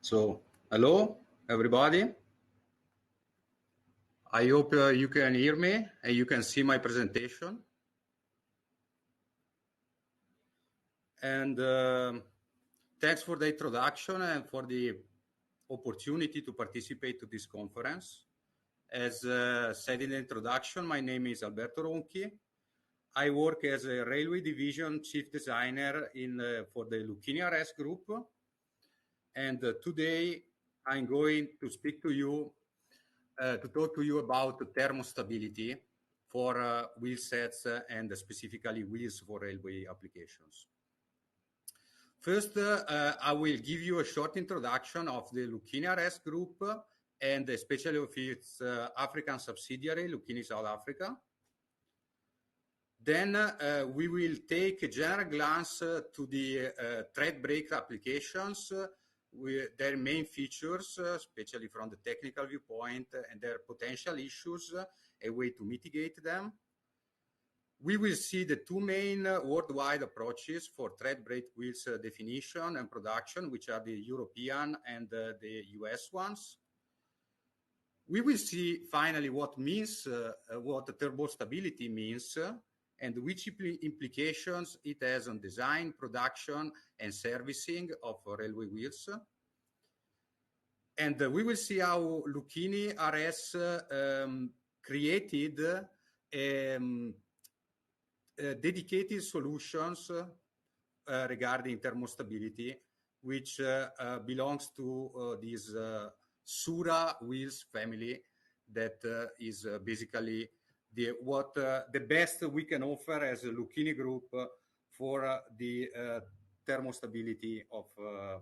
So, hello, everybody. I hope you can hear me and you can see my presentation. And thanks for the introduction and for the opportunity to participate to this conference. As said in the introduction, my name is Alberto Ronchi. I work as a railway division chief designer for the Lucchini RS group. And today I'm going to speak to you to talk to you about thermostability for wheel sets and specifically wheels for railway applications. First, I will give you a short introduction of the Lucchini RS group and especially of its African subsidiary, Lucchini South Africa. Then we will take a general glance to the tread brake applications, with their main features, especially from the technical viewpoint, and their potential issues, a way to mitigate them. We will see the two main worldwide approaches for tread brake wheels definition and production, which are the European and the US ones. We will see finally what thermostability means, and which implications it has on design, production, and servicing of railway wheels. And we will see how Lucchini RS created dedicated solutions regarding thermostability, which belongs to this Sura wheels family that is basically the best we can offer as a Lucchini group for the thermostability of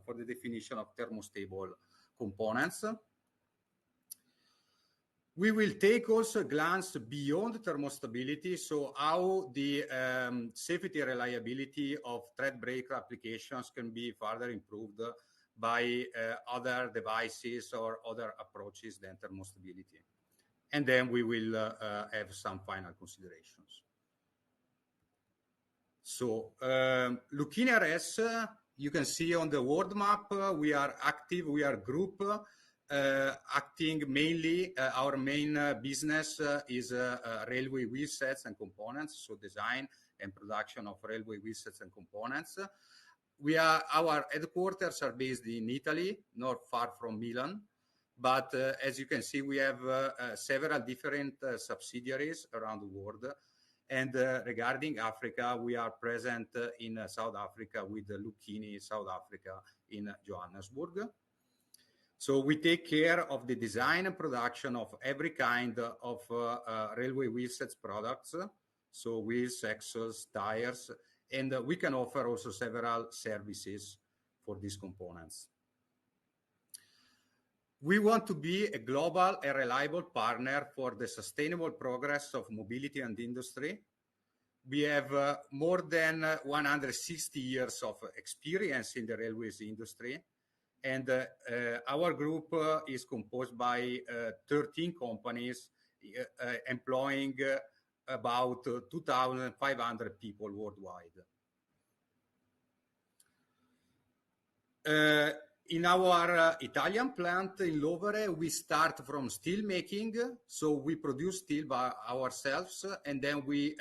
for the definition of thermostable components. We will take also a glance beyond thermostability, so how the safety and reliability of tread brake applications can be further improved by other devices or other approaches than thermostability. And then we will have some final considerations. So, Lucchini RS, you can see on the world map, we are active, we are group acting mainly, our main business is railway wheel sets and components, so design and production of railway wheel sets and components. Our headquarters are based in Italy, not far from Milan. But as you can see, we have several different subsidiaries around the world. And regarding Africa, we are present in South Africa with Lucchini South Africa in Johannesburg. So we take care of the design and production of every kind of railway wheel sets products, so wheels, axles, tires, and we can offer also several services for these components. We want to be a global and reliable partner for the sustainable progress of mobility and industry. We have more than 160 years of experience in the railways industry, and our group is composed by 13 companies employing about 2,500 people worldwide. In our Italian plant in Lovere, we start from steel making. So we produce steel by ourselves, and then we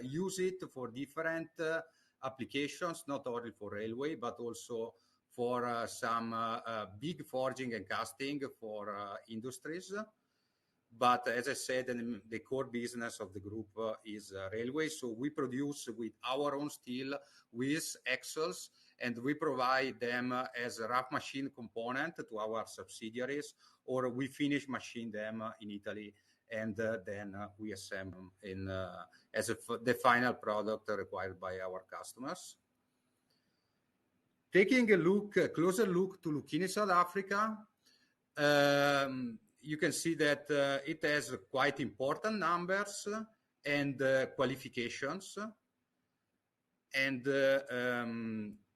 use it for different applications, not only for railway, but also for some big forging and casting for industries. But as I said, the core business of the group is railway. So we produce with our own steel, wheels, axles, and we provide them as a rough machine component to our subsidiaries, or we finish machine them in Italy, and then we assemble in as the final product required by our customers. Taking a closer look to Lucchini South Africa, you can see that it has quite important numbers and qualifications, and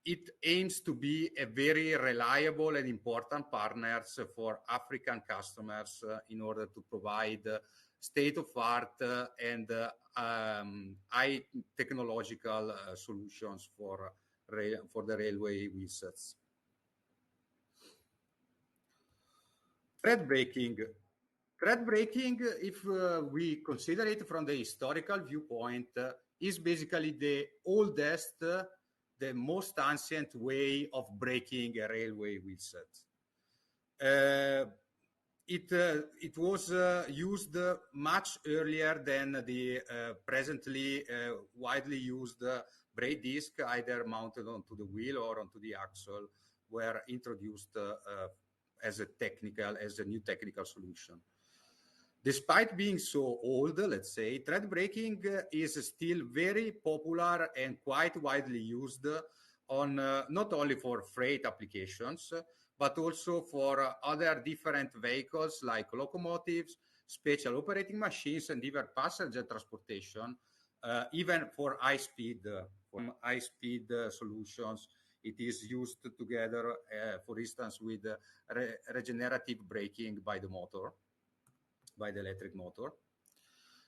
it aims to be a very reliable and important partner for African customers in order to provide state-of-art and high technological solutions for the railway wheel sets. Thread braking. Thread braking, if we consider it from the historical viewpoint, is basically the oldest, the most ancient way of breaking a railway wheelset. It was used much earlier than the presently widely used brake disc, either mounted onto the wheel or onto the axle, were introduced as a new technical solution. Despite being so old, let's say, thread braking is still very popular and quite widely used on not only for freight applications, but also for other different vehicles like locomotives, special operating machines, and even passenger transportation, even for high-speed solutions. It is used together, for instance, with regenerative braking by the motor, by the electric motor.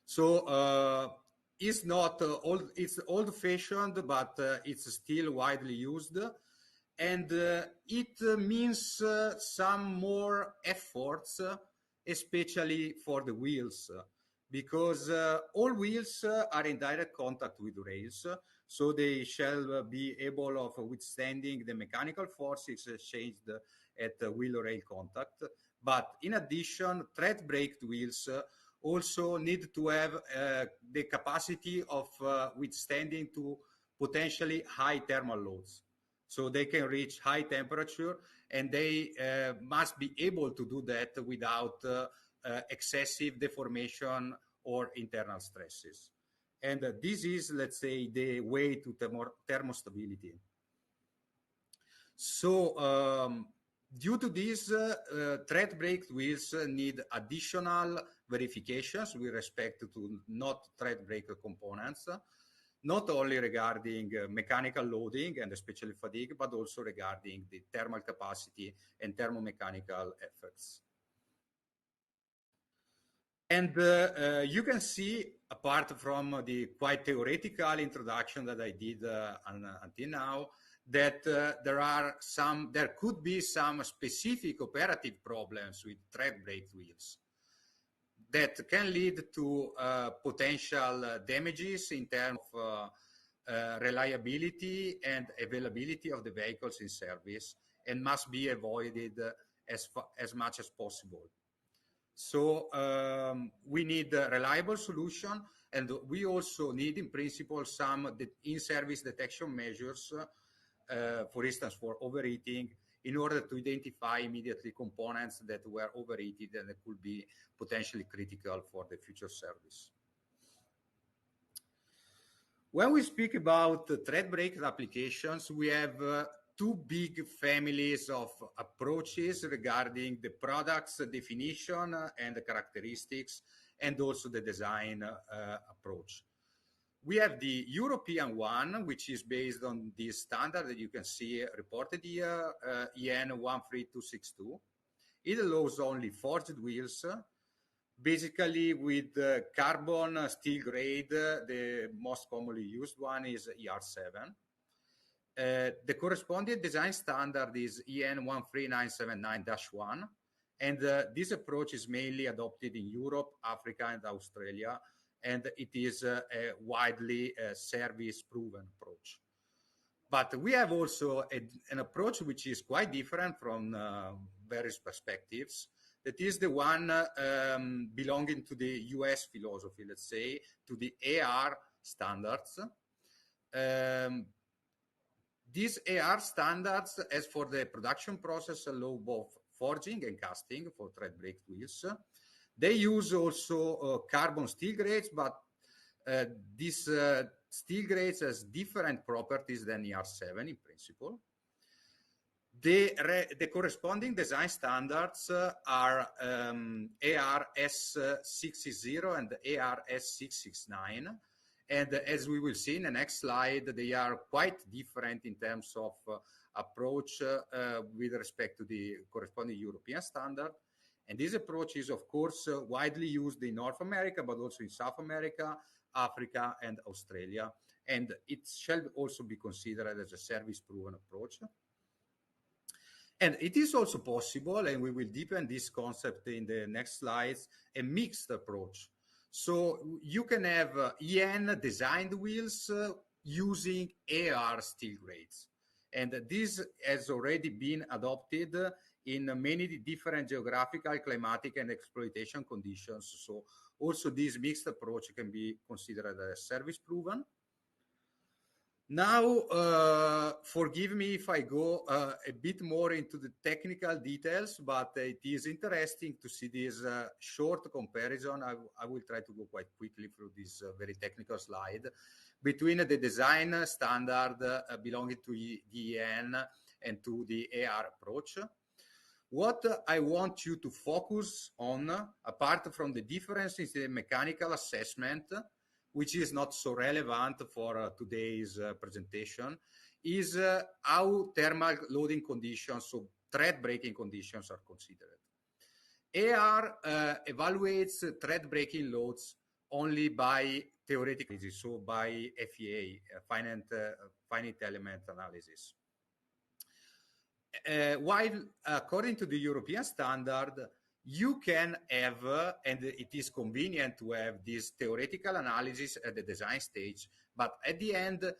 So it's not old, it's old-fashioned, but it's still widely used. And it means some more efforts, especially for the wheels, because all wheels are in direct contact with rails, so they shall be able of withstanding the mechanical forces exchanged at wheel-rail contact. But in addition, thread braked wheels also need to have the capacity of withstanding to potentially high thermal loads. So they can reach high temperature, and they must be able to do that without excessive deformation or internal stresses. And this is, let's say, the way to thermostability. So due to this, thread braked wheels need additional verifications with respect to not thread brake components, not only regarding mechanical loading and especially fatigue, but also regarding the thermal capacity and thermomechanical effects. And you can see, apart from the quite theoretical introduction that I did until now, that there could be some specific operative problems with thread braked wheels that can lead to potential damages in terms of reliability and availability of the vehicles in service, and must be avoided as much as possible. So we need a reliable solution, and we also need, in principle, some in-service detection measures, for instance, for overheating, in order to identify immediately components that were overheated and that could be potentially critical for the future service. When we speak about thread brake applications, we have two big families of approaches regarding the product's definition and the characteristics, and also the design approach. We have the European one, which is based on this standard that you can see reported here, EN 13262. It allows only forged wheels, basically with carbon steel grade. The most commonly used one is ER7. The corresponding design standard is EN 13979-1, and this approach is mainly adopted in Europe, Africa, and Australia, and it is a widely service-proven approach. But we have also an approach which is quite different from various perspectives. That is the one belonging to the US philosophy, let's say, to the AR standards. These AR standards, as for the production process, allow both forging and casting for thread braked wheels. They use also carbon steel grades, but these steel grades has different properties than ER7 in principle. The corresponding design standards are ARS660 and ARS669. And as we will see in the next slide, they are quite different in terms of approach with respect to the corresponding European standard. And this approach is, of course, widely used in North America, but also in South America, Africa, and Australia. And it shall also be considered as a service-proven approach. And it is also possible, and we will deepen this concept in the next slides, a mixed approach. So you can have EN designed wheels using AR steel grades. And this has already been adopted in many different geographical, climatic, and exploitation conditions. So also this mixed approach can be considered as service proven. Now, forgive me if I go a bit more into the technical details, but it is interesting to see this short comparison. I will try to go quite quickly through this very technical slide between the design standard belonging to the EN and to the AR approach. What I want you to focus on, apart from the difference in the mechanical assessment, which is not so relevant for today's presentation, is how thermal loading conditions, so thread breaking conditions, are considered. AR evaluates thread breaking loads only by theoretical, so by FEA, finite element analysis. While according to the European standard, you can have, and it is convenient to have this theoretical analysis at the design stage, but at the end,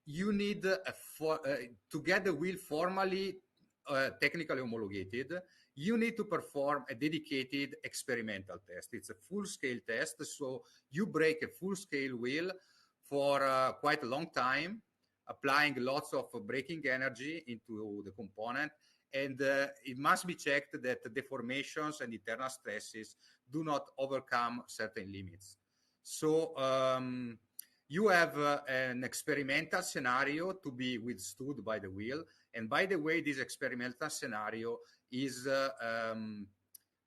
you need to get the wheel formally technically homologated, you need to perform a dedicated experimental test. It's a full-scale test, so you break a full-scale wheel for quite a long time, applying lots of braking energy into the component, and it must be checked that deformations and internal stresses do not overcome certain limits. So you have an experimental scenario to be withstood by the wheel. And by the way, this experimental scenario is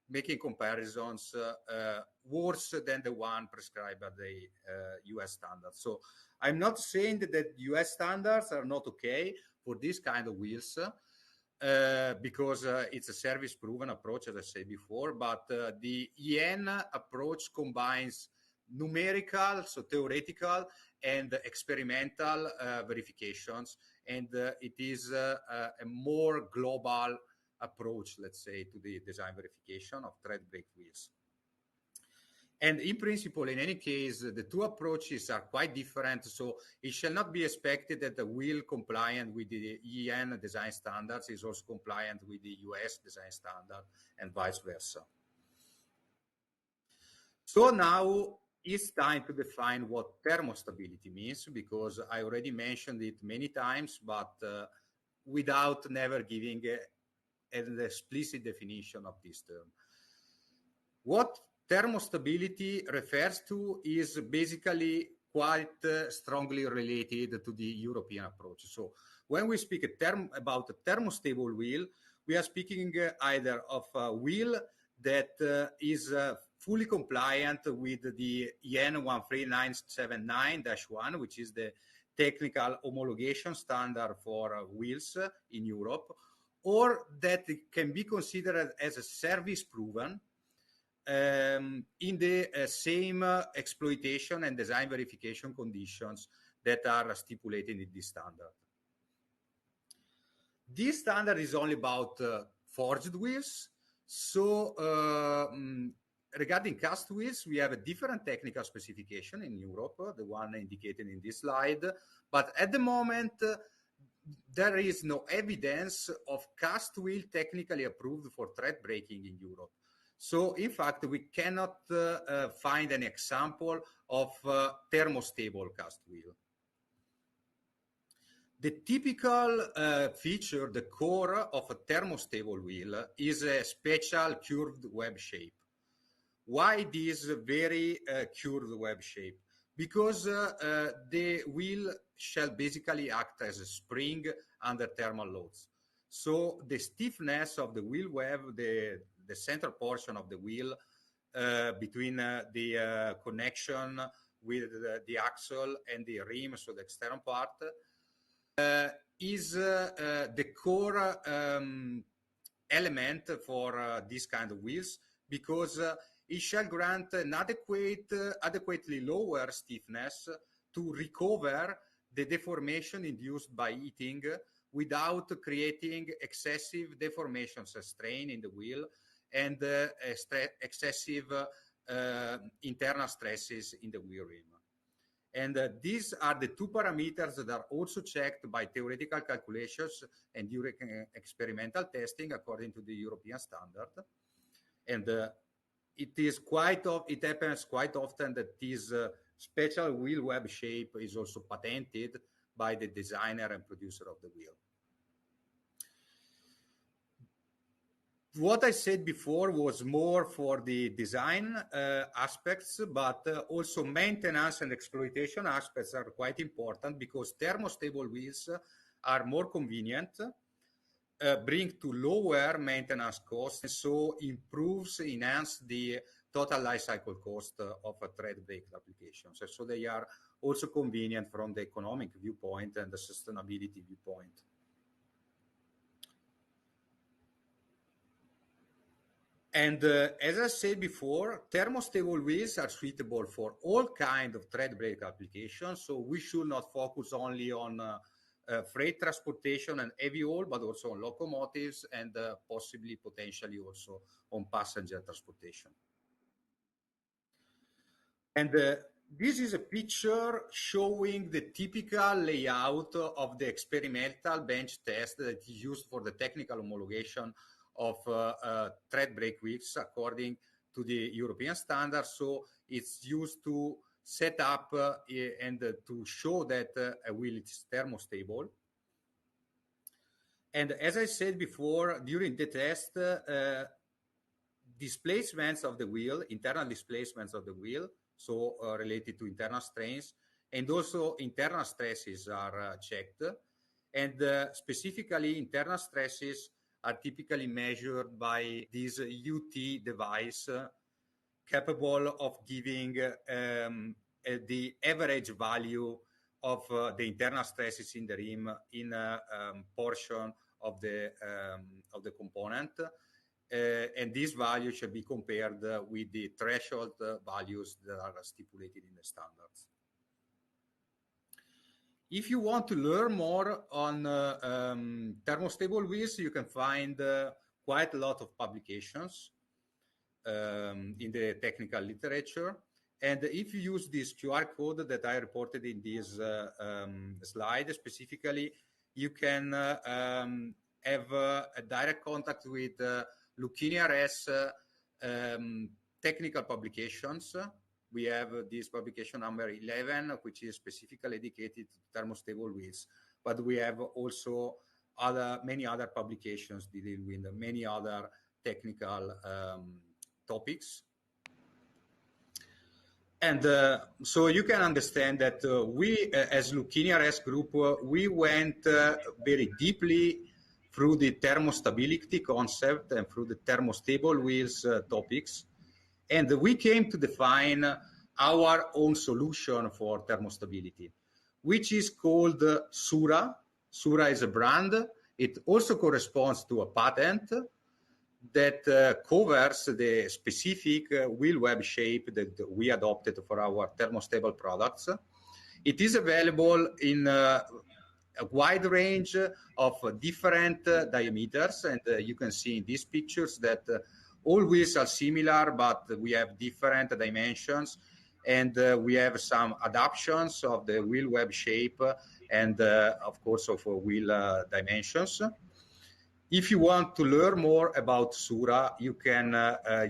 making comparisons worse than the one prescribed by the US standards. So I'm not saying that US standards are not okay for this kind of wheels, because it's a service proven approach, as I said before, but the EN approach combines numerical, so theoretical, and experimental verifications, and it is a more global approach, let's say, to the design verification of thread brake wheels. And in principle, in any case, the two approaches are quite different, so it shall not be expected that the wheel compliant with the EN design standards is also compliant with the US design standard, and vice versa. So now it's time to define what thermostability means, because I already mentioned it many times, but without never giving an explicit definition of this term. What thermostability refers to is basically quite strongly related to the European approach. So when we speak about a thermostable wheel, we are speaking either of a wheel that is fully compliant with the EN 13979-1, which is the technical homologation standard for wheels in Europe, or that it can be considered as a service proven in the same exploitation and design verification conditions that are stipulated in this standard. This standard is only about forged wheels. So regarding cast wheels, we have a different technical specification in Europe, the one indicated in this slide. But at the moment, there is no evidence of cast wheel technically approved for thread braking in Europe. So, in fact, we cannot find an example of thermostable cast wheel. The typical feature, the core of a thermostable wheel, is a special curved web shape. Why this very curved web shape? Because the wheel shall basically act as a spring under thermal loads. So the stiffness of the wheel web, the center portion of the wheel between the connection with the axle and the rim, so the external part, is the core element for this kind of wheels, because it shall grant an adequately lower stiffness to recover the deformation induced by heating without creating excessive deformations and strain in the wheel and excessive internal stresses in the wheel rim. And these are the two parameters that are also checked by theoretical calculations and during experimental testing according to the European standard. And it happens quite often that this special wheel web shape is also patented by the designer and producer of the wheel. What I said before was more for the design aspects, but also maintenance and exploitation aspects are quite important because thermostable wheels are more convenient, bring to lower maintenance costs, and so enhance the total life cycle cost of a tread brake application. So they are also convenient from the economic viewpoint and the sustainability viewpoint. And as I said before, thermostable wheels are suitable for all kinds of tread brake applications. So we should not focus only on freight transportation and heavy haul, but also on locomotives and potentially also on passenger transportation. And this is a picture showing the typical layout of the experimental bench test that is used for the technical homologation of tread brake wheels according to the European standards. So it's used to set up and to show that a wheel is thermostable. And as I said before, during the test, displacements of the wheel, internal displacements of the wheel, so related to internal strains, and also internal stresses are checked. And specifically, internal stresses are typically measured by this UT device capable of giving the average value of the internal stresses in the rim in a portion of the component. And this value should be compared with the threshold values that are stipulated in the standards. If you want to learn more on thermostable wheels, you can find quite a lot of publications in the technical literature. And if you use this QR code that I reported in this slide specifically, you can have a direct contact with Lucchini RS technical publications. We have this publication number 11, which is specifically dedicated to thermostable wheels, but we have also many other publications dealing with many other technical topics. And so you can understand that we, as Lucchini RS Group, we went very deeply through the thermostability concept and through the thermostable wheels topics. And we came to define our own solution for thermostability, which is called Sura. Sura is a brand. It also corresponds to a patent that covers the specific wheel web shape that we adopted for our thermostable products. It is available in a wide range of different diameters, and you can see in these pictures that all wheels are similar, but we have different dimensions, and we have some adaptations of the wheel web shape and of course of wheel dimensions. If you want to learn more about Sura, you can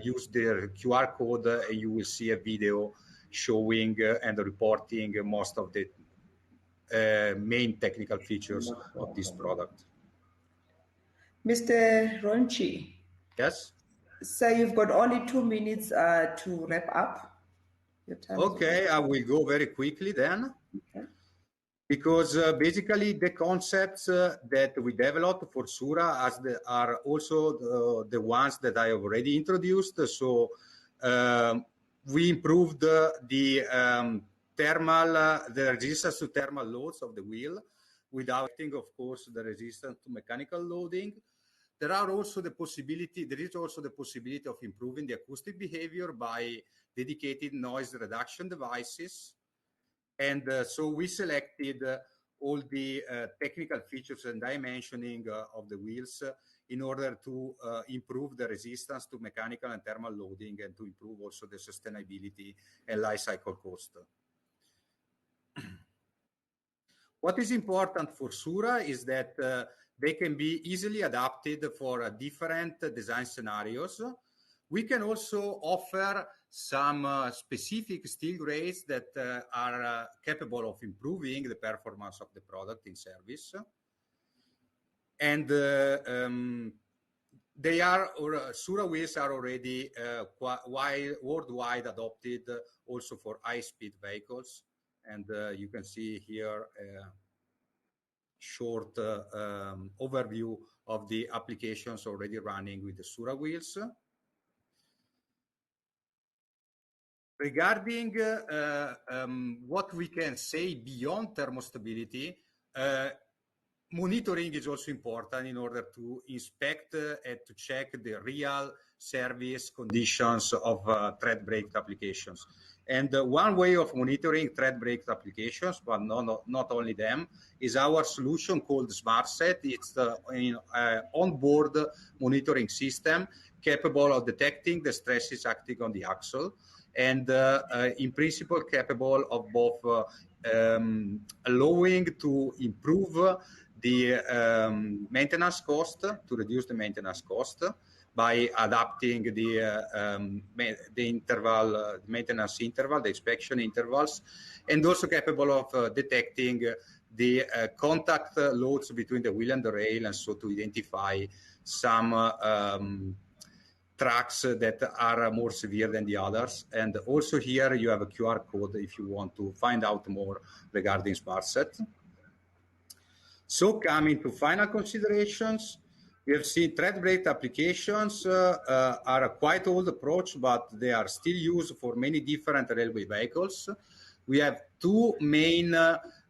use the QR code and you will see a video showing and reporting most of the main technical features of this product. Mr. Ronchi. Yes? So you've got only 2 minutes to wrap up. Your time okay, I will go very quickly then. Okay. Because basically the concepts that we developed for Sura are also the ones that I have already introduced. So we improved the resistance to thermal loads of the wheel without, of course, the resistance to mechanical loading. There is also the possibility of improving the acoustic behavior by dedicated noise reduction devices. And so we selected all the technical features and dimensioning of the wheels in order to improve the resistance to mechanical and thermal loading and to improve also the sustainability and life cycle cost. What is important for Sura is that they can be easily adapted for different design scenarios. We can also offer some specific steel grades that are capable of improving the performance of the product in service. And they are, Sura wheels are already worldwide adopted also for high-speed vehicles. And you can see here a short overview of the applications already running with the Sura wheels. Regarding what we can say beyond thermostability, monitoring is also important in order to inspect and to check the real service conditions of tread brake applications. And one way of monitoring tread brake applications, but not only them, is our solution called SmartSet. It's the onboard monitoring system capable of detecting the stresses acting on the axle, and in principle capable of both allowing to improve the maintenance cost, to reduce the maintenance cost by adapting the interval, maintenance interval, the inspection intervals, and also capable of detecting the contact loads between the wheel and the rail, and so to identify some tracks that are more severe than the others. And also here you have a QR code if you want to find out more regarding SmartSet. So coming to final considerations, we have seen tread brake applications are a quite old approach, but they are still used for many different railway vehicles. We have two main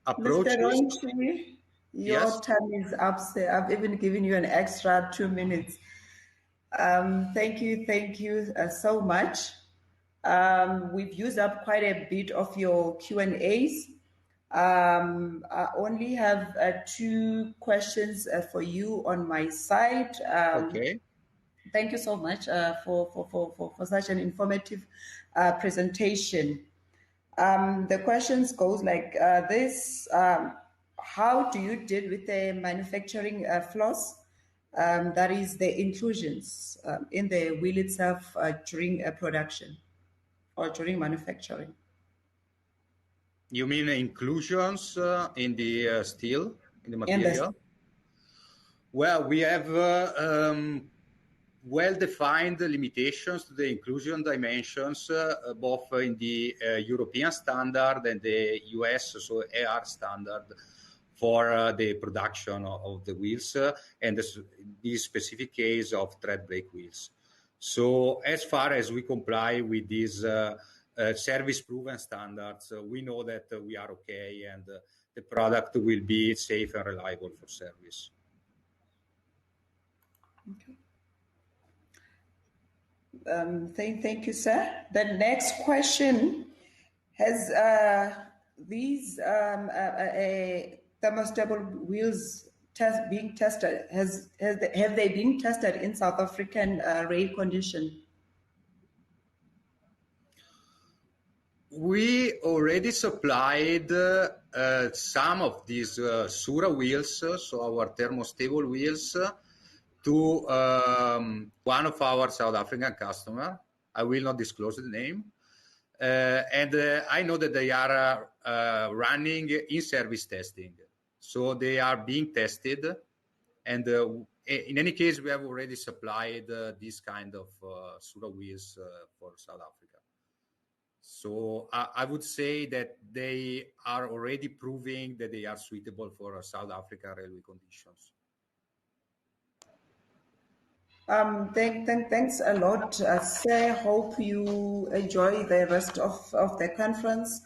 approaches. Mr. Ronchi, your time is up, sir. I've even given you an extra 2 minutes. Thank you so much. We've used up quite a bit of your Q&As. I only have 2 questions for you on my side. Okay. Thank you so much for such an informative presentation. The questions goes like this. How do you deal with the manufacturing flaws? That is the inclusions in the wheel itself during production or during manufacturing. You mean inclusions in the steel, in the material? Well, we have well-defined limitations to the inclusion dimensions, both in the European standard and the US, so AR standard, for the production of the wheels, and this specific case of tread brake wheels. So as far as we comply with these service-proven standards, we know that we are okay, and the product will be safe and reliable for service. Okay. Thank you, sir. The next question has these thermostable wheels being tested. Have they been tested in South African rail condition? We already supplied some of these Sura wheels, so our thermostable wheels, to one of our South African customers. I will not disclose the name. And I know that they are running in-service testing. So they are being tested. And in any case, we have already supplied this kind of Sura wheels for South Africa. So I would say that they are already proving that they are suitable for South African railway conditions. Thanks a lot, sir. Hope you enjoy the rest of the conference.